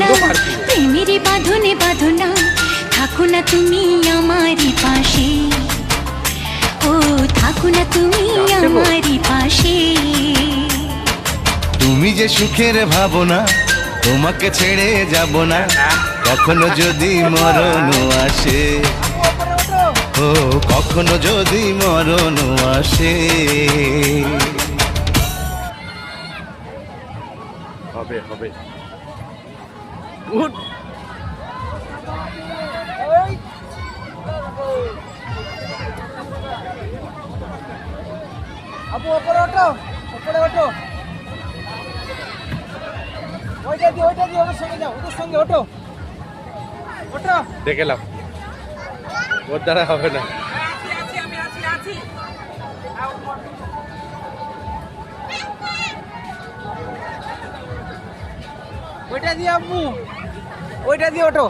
না প্রেমেরই বাঁধনে বাঁধো না, থাকো না তুমি আমারই পাশে, ও থাকো না তুমি আমারই পাশে। তুমি যে সুখের ভাবনা, তোমাকে ছেড়ে যাব না, কখনো যদি মরণ আসে, ও কখনো যদি মরণ আসে। হবে হবে গুড। আপু ওপরে ওঠো, ওপরে ওঠো, ওইটা দিয়ে ওদের সঙ্গে যাও, ওদের সঙ্গে ওঠো, ওঠো। দেখলাম ওর দ্বারা হবে না। ওইটা দিয়ে আপু, ওইটা দিয়ে ওঠো।